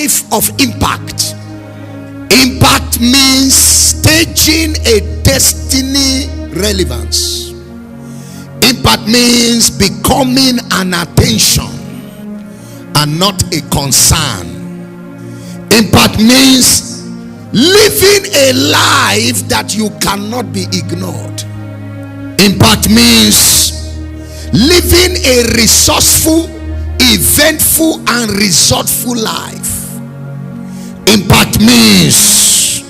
life of impact. Impact means staging a destiny relevance. Impact means becoming an attention and not a concern. Impact means living a life that you cannot be ignored. Impact means living a resourceful, eventful, and resourceful life. Impact means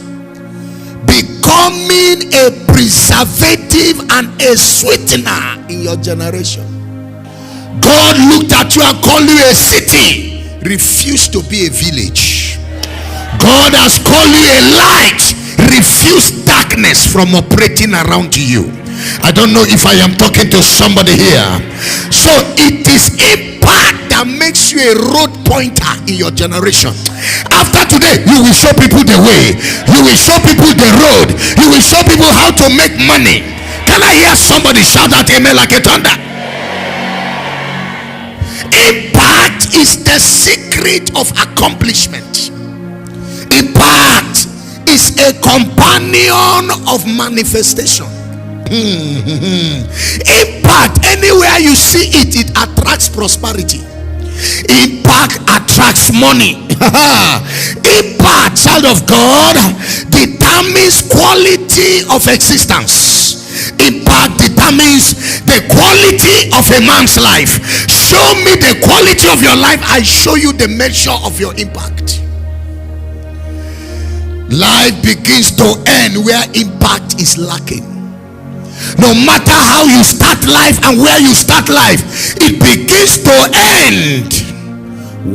becoming a preservative and a sweetener in your generation. God looked at you and called you a city. Refuse to be a village. God has called you a light. Refuse darkness from operating around you. I don't know if I am talking to somebody here. So it is impact that makes you a road pointer in your generation. After today, you will show people the way. You will show people the road. You will show people how to make money. Can I hear somebody shout out amen like a thunder? Impact is the secret of accomplishment. Impact is a companion of manifestation. Impact, anywhere you see it, it attracts prosperity. Impact attracts money. Impact, child of God, determines quality of existence. Impact determines the quality of a man's life. Show me the quality of your life, I show you the measure of your impact. Life begins to end where impact is lacking. No matter how you start life and where you start life, it begins to end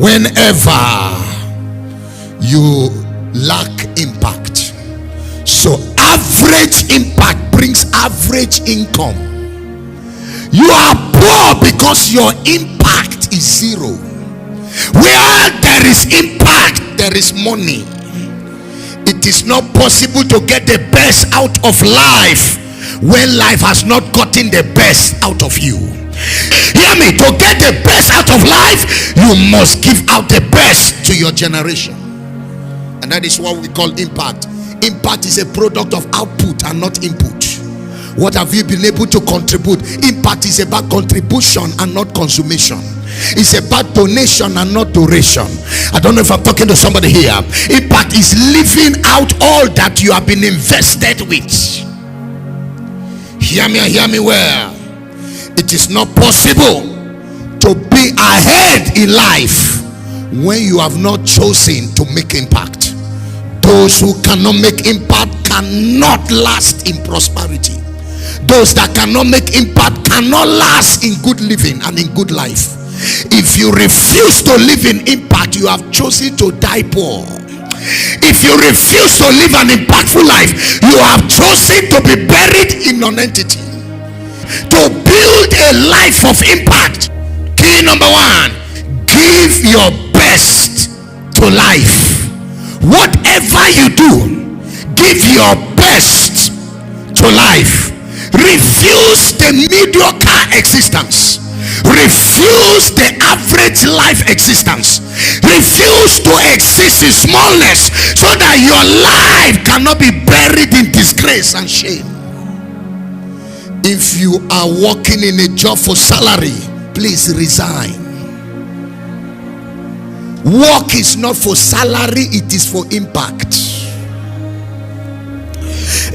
whenever you lack impact. So average impact brings average income. You are poor because your impact is zero. Where there is impact, there is money. It is not possible to get the best out of life when life has not gotten the best out of you. Hear me, to get the best out of life, you must give out the best to your generation. And that is what we call impact. Impact is a product of output and not input. What have you been able to contribute? Impact is about contribution and not consummation. It's about donation and not duration. I don't know if I'm talking to somebody here. Impact is living out all that you have been invested with. Hear me and hear me well. It is not possible to be ahead in life when you have not chosen to make impact. Those who cannot make impact cannot last in prosperity. Those that cannot make impact cannot last in good living and in good life. If you refuse to live in impact, you have chosen to die poor. If you refuse to live an impactful life, you have chosen to be buried in non-entity. To build a life of impact, key number one, give your best to life. Whatever you do, give your best to life. Refuse the mediocre existence. Refuse the average life existence. Refuse to exist in smallness so that your life cannot be buried in disgrace and shame. If you are working in a job for salary, please resign. Work is not for salary, it is for impact.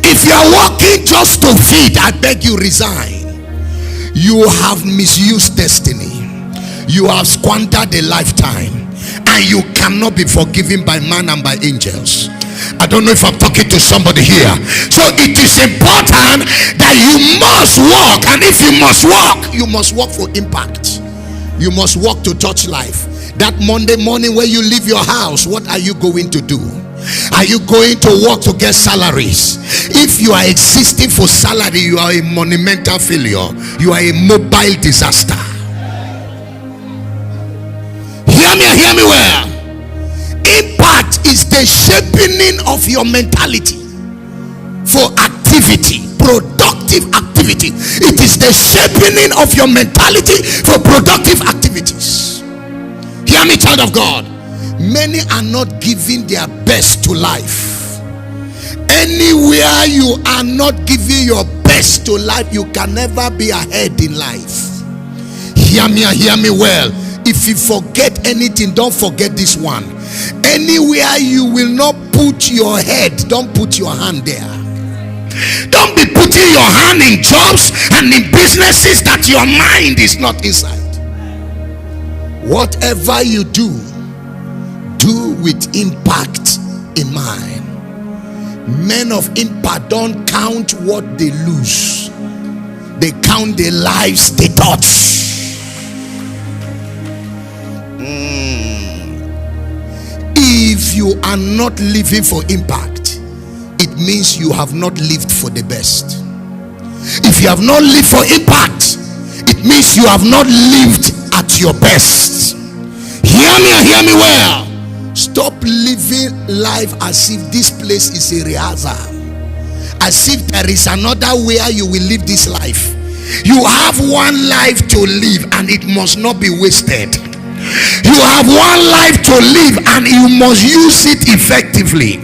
If you are working just to feed, I beg you, resign. You have misused destiny. You have squandered a lifetime, and you cannot be forgiven by man and by angels. I don't know if I'm talking to somebody here. So it is important that you must walk, and if you must walk, you must walk for impact. You must walk to touch life. That Monday morning when you leave your house, what are you going to do? Are you going to work to get salaries? If you are existing for salary, you are a monumental failure. You are a mobile disaster. Hear me well. Impact is the shaping of your mentality for activity, productive activity. It is the shaping of your mentality for productive activities. Hear me, child of God. Many are not giving their best to life. Anywhere you are not giving your best to life, you can never be ahead in life. Hear me well. If you forget anything, don't forget this one. Anywhere you will not put your head, don't put your hand there. Don't be putting your hand in jobs and in businesses that your mind is not inside. Whatever you do, do with impact in mind. Men of impact don't count what they lose, they count the lives they touch. If you are not living for impact, it means you have not lived for the best. If you have not lived for impact, it means you have not lived at your best. Hear me well. Stop living life as if this place is a rehearsal, as if there is another way you will live this life. You have one life to live and it must not be wasted. You have one life to live and you must use it effectively.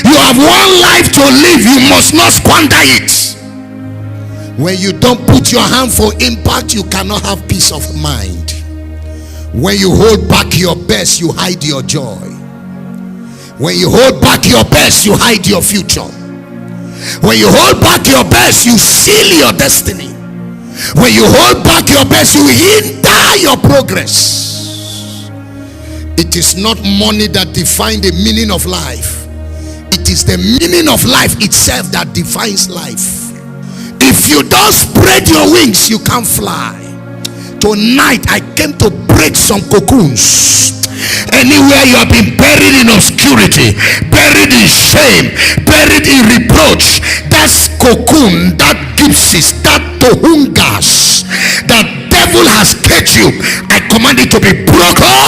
You have one life to live, you must not squander it. When you don't put your hand for impact, you cannot have peace of mind. When you hold back your best, you hide your joy. When you hold back your best, you hide your future. When you hold back your best, you seal your destiny. When you hold back your best, you hinder your progress. It is not money that defines the meaning of life. It is the meaning of life itself that defines life. If you don't spread your wings, you can't fly. Tonight I came to break some cocoons. Anywhere you have been buried in obscurity, buried in shame, buried in reproach, that's cocoon, that gypsies, that tohungas, that devil has caged you. I command it to be broken.